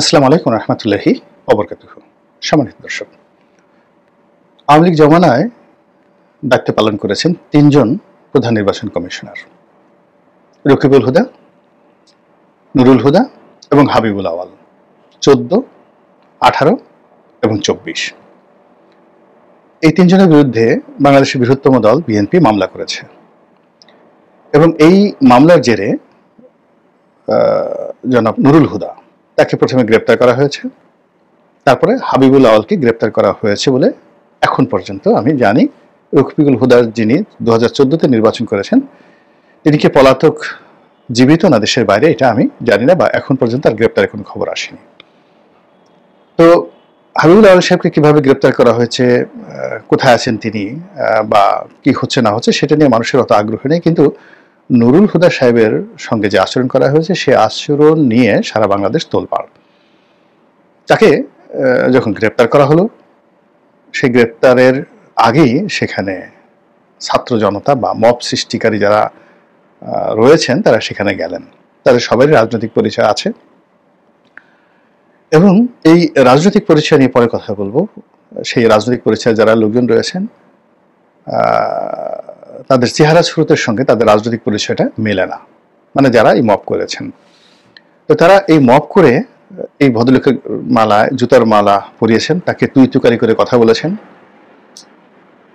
আসসালামু আলাইকুম রহমতুল্লাহি ওবরকাতুহু। সম্মানিত দর্শক, আওয়ামী লীগ জমানায় দায়িত্ব পালন করেছেন তিনজন প্রধান নির্বাচন কমিশনার: রকিবুল হুদা, নুরুল হুদা এবং হাবিবুল আওয়াল। 14, 18 এবং 24 এই তিনজনের বিরুদ্ধে বাংলাদেশের বৃহত্তম দল বিএনপি মামলা করেছে এবং এই মামলার জেরে জনাব নুরুল হুদা তাকে প্রথমে গ্রেপ্তার করা হয়েছে, তারপরে হাবিবুল আওয়ালকে গ্রেপ্তার করা হয়েছে বলে এখন পর্যন্ত আমি জানি। রকিবুল হুদার যিনি 2014-তে নির্বাচন করেছেন, তিনি কি পলাতক, জীবিত না দেশের বাইরে, এটা আমি জানি না, বা এখন পর্যন্ত আর গ্রেপ্তারের কোনো খবর আসেনি। তো হাবিবুল আওয়াল সাহেবকে কিভাবে গ্রেপ্তার করা হয়েছে, কোথায় আছেন তিনি, বা কি হচ্ছে না হচ্ছে সেটা নিয়ে মানুষের অত আগ্রহ নেই, কিন্তু নুরুল হুদা সাহেবের সঙ্গে যে আচরণ করা হয়েছে সে আচরণ নিয়ে সারা বাংলাদেশ তোলপাড়। তাকে যখন গ্রেপ্তার করা হলো, সেই গ্রেপ্তারের আগেই সেখানে ছাত্র জনতা বা মব সৃষ্টিকারী যারা রয়েছেন তারা সেখানে গেলেন। তাদের সবারই রাজনৈতিক পরিচয় আছে এবং এই রাজনৈতিক পরিচয় নিয়ে পরে কথা বলবো। সেই রাজনৈতিক পরিচয় যারা লোকজন রয়েছেন তাদের চেহারা স্রোতের সঙ্গে তাদের রাজনৈতিক পরিচয়টা মেলে না, মানে যারা এই মব করেছেন। তো তারা এই মব করে এই ভদ্রলোকের মালায় জুতার মালা পরিয়েছেন, তাকে তুই তুকারি করে কথা বলেছেন,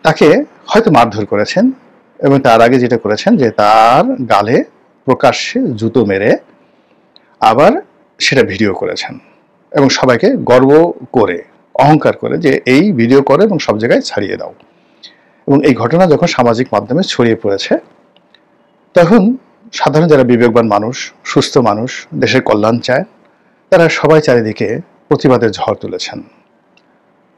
তাকে হয়তো মারধর করেছেন এবং তার আগে যেটা করেছেন যে তার গালে প্রকাশ্যে জুতো মেরে আবার সেটা ভিডিও করেছেন এবং সবাইকে গর্ব করে, অহংকার করে যে এই ভিডিও করে এবং সব জায়গায় ছাড়িয়ে দাও। এবং এই ঘটনা যখন সামাজিক মাধ্যমে ছড়িয়ে পড়েছে, তখন সাধারণ যারা বিবেকবান মানুষ, সুস্থ মানুষ, দেশের কল্যাণ চায়, তারা সবাই চারিদিকে প্রতিবাদের ঝড় তুলেছেন।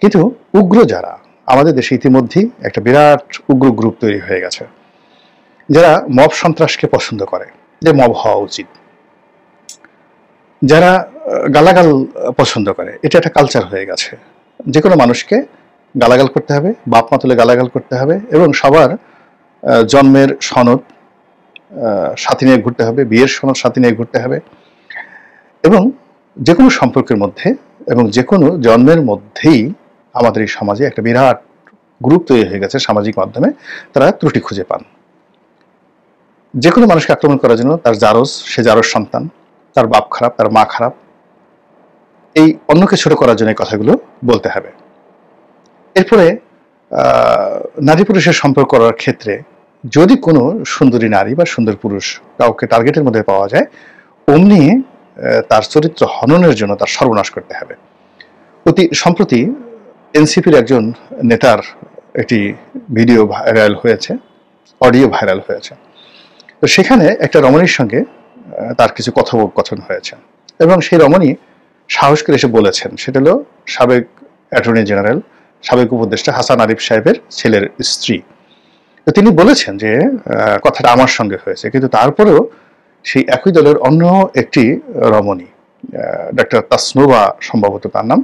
কিন্তু উগ্র যারা, আমাদের দেশে ইতিমধ্যেই একটা বিরাট উগ্র গ্রুপ তৈরি হয়ে গেছে যারা মব সন্ত্রাসকে পছন্দ করে, যে মব হওয়া উচিত, যারা গালাগাল পছন্দ করে, এটা একটা কালচার হয়ে গেছে। যে কোনো মানুষকে গালাগাল করতে হবে, বাপ মা তুলে গালাগাল করতে হবে এবং সবার জন্মের সনদ সাথে নিয়ে ঘুরতে হবে, বিয়ের সনদ সাথে নিয়ে ঘুরতে হবে এবং যে কোনো সম্পর্কের মধ্যে এবং যে কোনো জন্মের মধ্যেই আমাদের এই সমাজে একটা বিরাট গ্রুপ তৈরি হয়ে গেছে। সামাজিক মাধ্যমে তারা ত্রুটি খুঁজে পান। যে কোনো মানুষকে আক্রমণ করার জন্য তার জারজ, সে জারজ সন্তান, তার বাপ খারাপ, তার মা খারাপ, এই অন্যকে ছোট করার জন্য এই কথাগুলো বলতে হবে। এরপরে নারী পুরুষের সম্পর্ক করার ক্ষেত্রে যদি কোনো সুন্দরী নারী বা সুন্দর পুরুষ কাউকে টার্গেটের মধ্যে পাওয়া যায়, অমনি তার চরিত্র হননের জন্য তার সর্বনাশ করতে হবে। অতি সম্প্রতি এনসিপির একজন নেতার একটি ভিডিও ভাইরাল হয়েছে, অডিও ভাইরাল হয়েছে। তো সেখানে একটা রমণীর সঙ্গে তার কিছু কথোপকথন হয়েছে এবং সেই রমণী সাহস করে এসে বলেছেন, সেটা হলো সাবেক অ্যাটর্নি জেনারেল, সাবেক উপদেষ্টা হাসান আরিফ সাহেবের ছেলের স্ত্রী। তো তিনি বলেছেন যে কথাটা আমার সঙ্গে হয়েছে, কিন্তু তারপরেও সেই একই দলের অন্য একটি রমণী, ডক্টর তাসনুবা সম্ভবত তার নাম,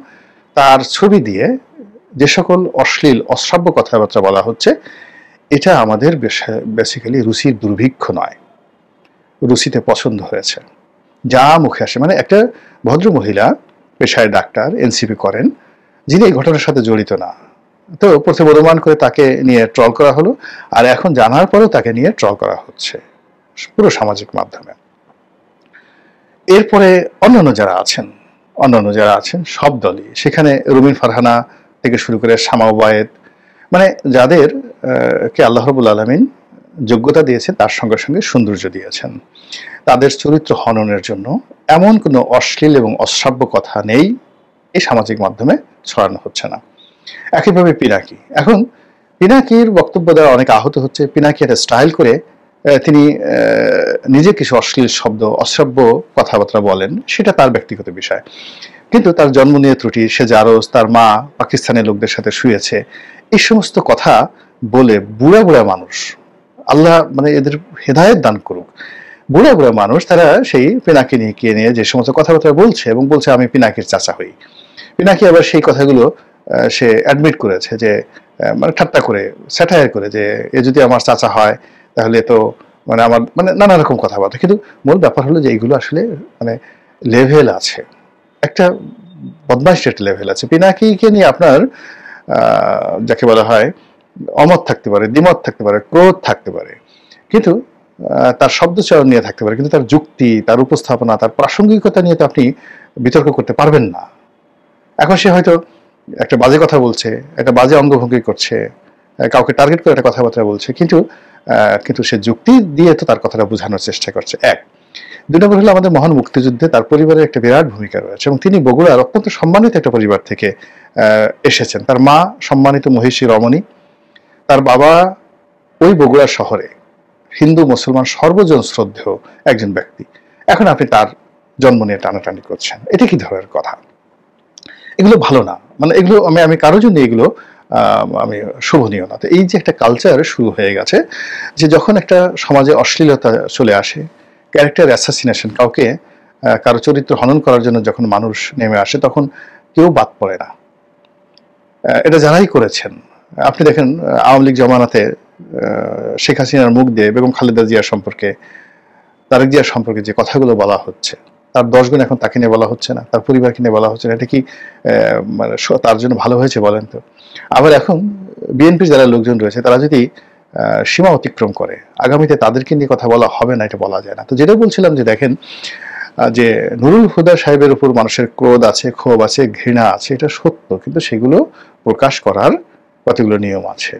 তার ছবি দিয়ে যে সকল অশ্লীল অশ্রাব্য কথাবার্তা বলা হচ্ছে, এটা আমাদের বেসিক্যালি রুচির দুর্ভিক্ষ নয়, রুচিতে পছন্দ হয়েছে, যা মুখে আসে। মানে একটা ভদ্র মহিলা, পেশায় ডাক্তার, এনসিপি করেন, যিনি এই ঘটনার সাথে জড়িত না, তো প্রথমে অনুমান করে তাকে নিয়ে ট্রল করা হলো, আর এখন জানার পরেও তাকে নিয়ে ট্রল করা হচ্ছে পুরো সামাজিক মাধ্যমে। এরপরে অন্যান্য যারা আছেন সব দলই, সেখানে রুমিন ফারহানা থেকে শুরু করে শামা ওবায়েদ, মানে যাদের কে আল্লাহ রাব্বুল আলামিন যোগ্যতা দিয়েছে, তার সঙ্গে সঙ্গে সৌন্দর্য দিয়েছেন, তাদের চরিত্র হননের জন্য এমন কোনো অশ্লীল এবং অশ্রাব্য কথা নেই এই সামাজিক মাধ্যমে ছড়ানো হচ্ছে না। একইভাবে পিনাকি, এখন পিনাকির বক্তব্য দ্বারা অনেক আহত হচ্ছে। পিনাকি একটা স্টাইল করে তিনি নিজে কিছু অশ্লীল শব্দ, অশ্রাব্য কথাবার্তা বলেন, সেটা তার ব্যক্তিগত বিষয়, কিন্তু তার জন্ম নিয়ে ত্রুটি, সে জারজ, তার মা পাকিস্তানের লোকদের সাথে শুয়েছে, এই সমস্ত কথা বলে বুড়া বুড়া মানুষ, আল্লাহ মানে এদের হেদায়েত দান করুক, বুড়া বুড়া মানুষ তারা সেই পিনাকি নিয়ে যে সমস্ত কথাবার্তা বলছে এবং বলছে আমি পিনাকির চাচা হই। পিনাকি আবার সেই কথাগুলো সে অ্যাডমিট করেছে যে মানে ঠাট্টা করে, স্যাটায়ার করে, যে এ যদি আমার চাচা হয় তাহলে তো মানে আমার মানে নানা রকম কথাবার্তা। কিন্তু মূল ব্যাপার হলো যে এইগুলো আসলে মানে লেভেল আছে, একটা বদমাইশের একটা লেভেল আছে। পিনাকিকে নিয়ে আপনার যাকে বলা হয় অমত থাকতে পারে, দ্বিমত থাকতে পারে, ক্রোধ থাকতে পারে, কিন্তু তার শব্দচয়ন নিয়ে থাকতে পারে, কিন্তু তার যুক্তি, তার উপস্থাপনা, তার প্রাসঙ্গিকতা নিয়ে তো আপনি বিতর্ক করতে পারবেন না। এখন সে হয়তো একটা বাজে কথা বলছে, একটা বাজে অঙ্গভঙ্গি করছে, কাউকে টার্গেট করে একটা কথাবার্তা বলছে, কিন্তু কিন্তু সে যুক্তি দিয়ে তো তার কথাটা বোঝানোর চেষ্টা করছে। এক, দুই নম্বর হলো আমাদের মহান মুক্তিযুদ্ধে তার পরিবারের একটা বিরাট ভূমিকা রয়েছে, এবং তিনি বগুড়ার অত্যন্ত সম্মানিত একটা পরিবার থেকে এসেছেন। তার মা সম্মানিত মহিষী রমণী, তার বাবা ওই বগুড়া শহরে হিন্দু মুসলমান সর্বজন শ্রদ্ধেয় একজন ব্যক্তি। এখন আপনি তার জন্ম নিয়ে টানাটানি করছেন, এটা কি ধরনের কথা? এগুলো ভালো না, মানে এগুলো আমি কারোর জন্য এগুলো আমি শোভনীয় না। তো এই যে একটা কালচার শুরু হয়ে গেছে, যে যখন একটা সমাজে অশ্লীলতা চলে আসে, ক্যারেক্টার অ্যাসাসিনেশন, কাউকে কারো চরিত্র হনন করার জন্য যখন মানুষ নেমে আসে, তখন কেউ বাদ পড়ে না। এটা যারাই করেছেন, আপনি দেখেন আওয়ামী লীগ জমানাতে শেখ হাসিনার মুখ দিয়ে বেগম খালেদা জিয়ার সম্পর্কে, তারেক জিয়ার সম্পর্কে যে কথাগুলো বলা হচ্ছে, তার 10 গুণ এখন তাকে নিয়ে বলা হচ্ছে না, তার পরিবারকে নিয়ে বলা হচ্ছে না। এটা কি মানে তার জন্য ভালো হয়েছে বলেন তো? আবার এখন বিএনপির যারা লোকজন রয়েছে, তারা যদি সীমা অতিক্রম করে, আগামীতে তাদেরকে নিয়ে কথা বলা হবে না, এটা বলা যায় না। তো যেটা বলছিলাম, যে দেখেন যে নুরুল হুদা সাহেবের উপর মানুষের ক্রোধ আছে, ক্ষোভ আছে, ঘৃণা আছে, এটা সত্য, কিন্তু সেগুলো প্রকাশ করার কতগুলো নিয়ম আছে।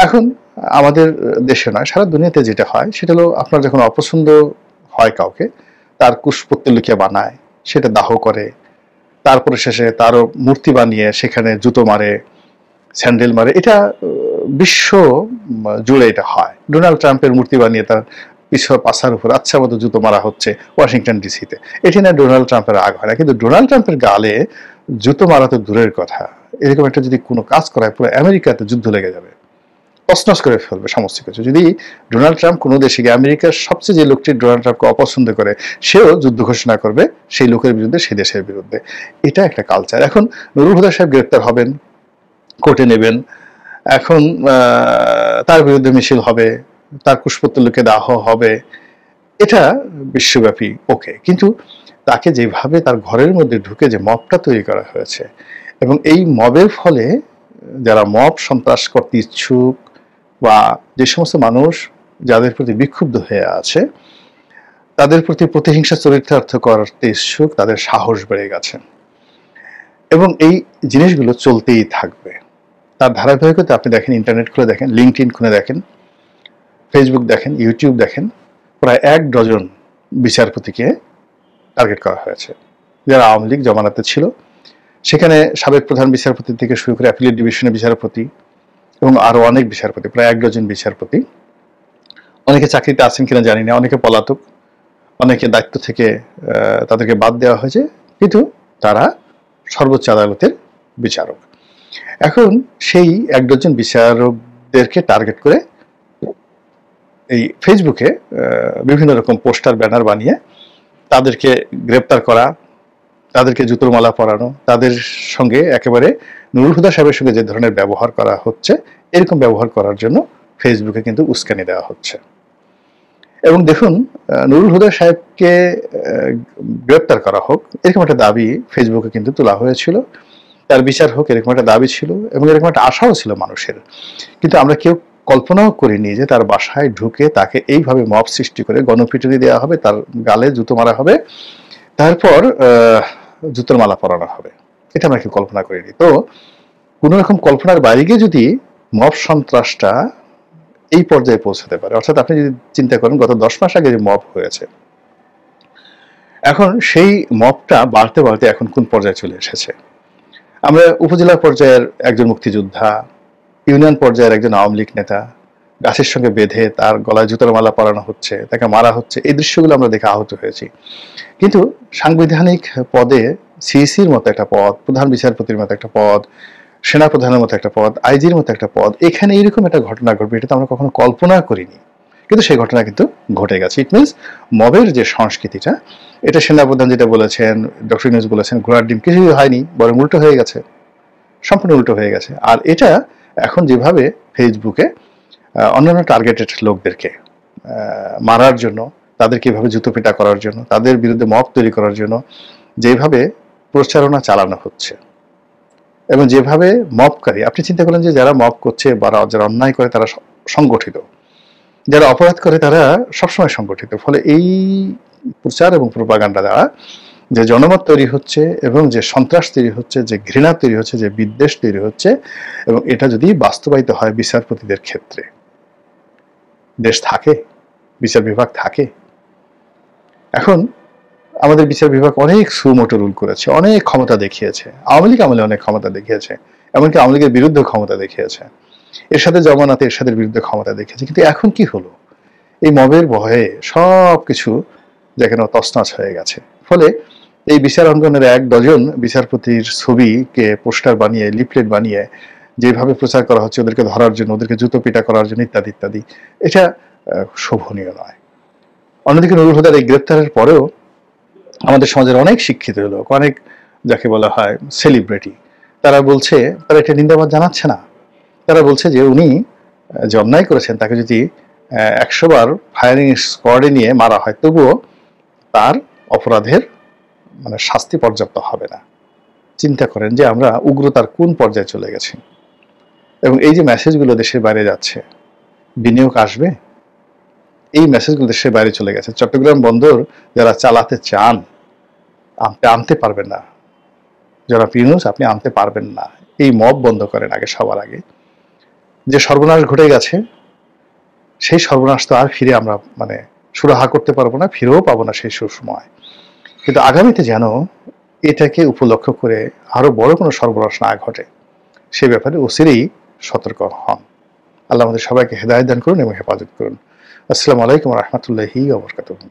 এখন আমাদের দেশে নয়, সারা দুনিয়াতে যেটা হয় সেটা হলো, আপনার যখন অপছন্দ হয় কাউকে, তার কুশপুত্তলিকা বানায়, সেটা দাহ করে, তারপরে শেষে তারও মূর্তি বানিয়ে সেখানে জুতো মারে, স্যান্ডেল মারে। এটা বিশ্ব জুড়ে এটা হয়। ডোনাল্ড ট্রাম্পের মূর্তি বানিয়ে তার পাশার উপর আচ্ছা মতো জুতো মারা হচ্ছে ওয়াশিংটন ডিসিতে। এটি না ডোনাল্ড ট্রাম্পের রাগ হয় না, কিন্তু ডোনাল্ড ট্রাম্পের গালে জুতো মারা তো দূরের কথা, এরকম একটা যদি কোনো কাজ করায়, পুরো আমেরিকাতে যুদ্ধ লেগে যাবে, তছনছ করে ফেলবে সমস্ত কিছু। যদি ডোনাল্ড ট্রাম্প কোনো দেশে গিয়ে, আমেরিকার সবচেয়ে যে লোকটি ডোনাল্ড ট্রাম্পকে অপছন্দ করে, সেও যুদ্ধ ঘোষণা করবে সেই লোকের বিরুদ্ধে, সেই দেশের বিরুদ্ধে। এটা একটা কালচার। এখন নুরুল হুদা সাহেব গ্রেপ্তার হবেন, কোর্টে নেবেন, এখন তার বিরুদ্ধে মিছিল হবে, তার কুশপুত্তলিকা দাহ হবে, এটা বিশ্বব্যাপী ওকে, কিন্তু তাকে যেভাবে তার ঘরের মধ্যে ঢুকে যে মবটা তৈরি করা হয়েছে, এবং এই মবের ফলে যারা মব সন্ত্রাস করতে ইচ্ছুক, বা যে সমস্ত মানুষ যাদের প্রতি বিক্ষুব্ধ হয়ে আছে, তাদের প্রতি প্রতিহিংসা চরিতার্থ করতে ইচ্ছুক, তাদের সাহস বেড়ে গেছে, এবং এই জিনিসগুলো চলতেই থাকবে। তার ধারাবাহিকতা আপনি দেখেন, ইন্টারনেট খুলে দেখেন, লিঙ্কডইন খুলে দেখেন, ফেসবুক দেখেন, ইউটিউব দেখেন, প্রায় 1 ডজন বিচারপতিকে টার্গেট করা হয়েছে, যারা আওয়ামী লীগ জমানাতে ছিল। সেখানে সাবেক প্রধান বিচারপতি থেকে শুরু করে অ্যাপিলেট ডিভিশনের বিচারপতি এবং আরো অনেক বিচারপতি, প্রায় 1 ডজন বিচারপতি। অনেকে চাকরিতে আছেন কিনা জানি না, অনেকে পলাতক, অনেকে দায়িত্ব থেকে তাদেরকে বাদ দেওয়া হয়েছে, কিন্তু তারা সর্বোচ্চ আদালতের বিচারক। এখন সেই 1 ডজন বিচারকদেরকে টার্গেট করে এই ফেসবুকে বিভিন্ন রকম পোস্টার, ব্যানার বানিয়ে তাদেরকে গ্রেপ্তার করা, তাদেরকে জুতোর মালা পরানো, তাদের সঙ্গে একেবারে নুরুল হুদা সাহেবের সঙ্গে যে ধরনের ব্যবহার করা হচ্ছে, এরকম ব্যবহার করার জন্য ফেসবুকে কিন্তু উস্কানি দেওয়া হচ্ছে। এবং দেখুন, নুরুল হুদা সাহেবকে গ্রেপ্তার করা হোক, এরকম একটা দাবি ফেসবুকে কিন্তু তোলা হয়েছিল, তার বিচার হোক, এরকম একটা দাবি ছিল, এবং এরকম একটা আশাও ছিল মানুষের। কিন্তু আমরা কেউ কল্পনাও করিনি যে তার বাসায় ঢুকে তাকে এইভাবে মব সৃষ্টি করে গণপিটুনি দেওয়া হবে, তার গালে জুতো মারা হবে, তারপর জুতোর মালা পরানো হবে। এটা আমরা কেউ কল্পনা করিনি। তো কোনো রকম কল্পনার বাইরে গিয়ে যদি মব সন্ত্রাসটা এই পর্যায়ে পৌঁছাতে পারে, অর্থাৎ আপনি যদি চিন্তা করেন গত 10 মাস আগে যে মব হয়েছে, এখন সেই মবটা বাড়তে বাড়তে এখন কোন পর্যায়ে চলে এসেছে। আমরা উপজেলা পর্যায়ের একজন মুক্তিযোদ্ধা, ইউনিয়ন পর্যায়ের একজন আওয়ামী লীগ নেতা, গাছের সঙ্গে বেঁধে তার গলায় জুতোর মালা পরানো হচ্ছে, তাকে মারা হচ্ছে, এই দৃশ্যগুলো আমরা দেখে আহত হয়েছি। কিন্তু সাংবিধানিক পদে সিইসির মতো একটা পদ, প্রধান বিচারপতির মতো একটা পদ, সেনাপ্রধানের মতো একটা পদ, আইজির মতো একটা পদ, এখানে এরকম একটা ঘটনা ঘটবে, এটা তো আমরা কখনো কল্পনা করিনি, কিন্তু সেই ঘটনা কিন্তু ঘটে গেছে। ইট মিনস মবের যে সংস্কৃতিটা, এটা সেনাপ্রধান যেটা বলেছেন, ডক্টর ইউনূস বলেছেন, ঘোড়ার ডিম, কিছুই হয়নি, বরং উল্টো হয়ে গেছে, সম্পূর্ণ উল্টো হয়ে গেছে। আর এটা এখন যেভাবে ফেসবুকে অন্যান্য টার্গেটেড লোকদেরকে মারার জন্য, তাদেরকে এভাবে জুতো পিটা করার জন্য, তাদের বিরুদ্ধে মব তৈরি করার জন্য যেভাবে প্রচারণা চালানো হচ্ছে। এবং যেভাবে মবকারী, আপনি চিন্তা করেন যে যারা মব করছে বা যারা অন্যায় করে তারা সংগঠিত, যারা অপরাধ করে তারা সবসময় সংগঠিত। ফলে এই প্রচার এবং প্রোপাগান্ডা দ্বারা যে জনমত তৈরি হচ্ছে এবং যে সন্ত্রাস তৈরি হচ্ছে, যে ঘৃণা তৈরি হচ্ছে, যে বিদ্বেষ তৈরি হচ্ছে, এবং এটা যদি বাস্তবায়িত হয় বিচারপতিদের ক্ষেত্রে, দেশ থাকে, বিচার বিভাগ থাকে। এখন আমাদের বিচার বিভাগ অনেক সুমোটো রুল করেছে, অনেক ক্ষমতা দেখিয়েছে। আওয়ামী লীগ আমলে অনেক ক্ষমতা দেখিয়েছে, এমনকি আওয়ামী লীগের বিরুদ্ধে ক্ষমতা দেখিয়েছে, এরশাদের জমানাতে এরশাদের বিরুদ্ধে ক্ষমতা দেখিয়েছে। কিন্তু এখন কি হলো? এই মবের ভয়ে সবকিছু যেন তছনছ হয়ে গেছে। ফলে এই বিচার অঙ্গনের ১ ডজন বিচারপতির ছবিকে পোস্টার বানিয়ে, লিফলেট বানিয়ে যেভাবে প্রচার করা হচ্ছে ওদেরকে ধরার জন্য, ওদেরকে জুতো পিটা করার জন্য, ইত্যাদি ইত্যাদি, এটা শোভনীয় নয়। অন্যদিকে নুরুল হুদার এই গ্রেপ্তারের পরেও আমাদের সমাজের অনেক শিক্ষিত লোক, অনেক যাকে বলা হয় সেলিব্রিটি, তারা বলছে, তারা এটা নিন্দাবাদ জানাচ্ছে না। তারা বলছে যে উনি যে অন্যায় করেছেন তাকে যদি ১০০ বার ফায়ারিং স্কোয়াডে নিয়ে মারা হয় তবুও তার অপরাধের শাস্তি পর্যাপ্ত হবে না। চিন্তা করেন যে আমরা উগ্রতার কোন পর্যায়ে চলে গেছি। এবং এই যে মেসেজগুলো দেশের বাইরে যাচ্ছে, বিনিয়োগ আসবে, এই মেসেজগুলো দেশের বাইরে চলে গেছে। চট্টগ্রাম বন্দর যারা চালাতে চান আনতে পারবেন না, যারা ইউনূস আপনি আনতে পারবেন না। এই মব বন্ধ করেন আগে, সবার আগে। যে সর্বনাশ ঘটে গেছে সেই সর্বনাশ তো আর ফিরে আমরা সুরাহা করতে পারবো না, ফিরেও পাবো না সেই সুসময়। কিন্তু আগামীতে যেন এটাকে উপলক্ষ করে আরো বড় কোনো সর্বনাশ না ঘটে, সে ব্যাপারে অচিরেই সতর্ক হন। আল্লাহ আমাদের সবাইকে হেদায়েত দান করুন এবং হেফাজত করুন। আসসালামু আলাইকুম ওয়া রাহমাতুল্লাহি ওয়া বারাকাতুহু।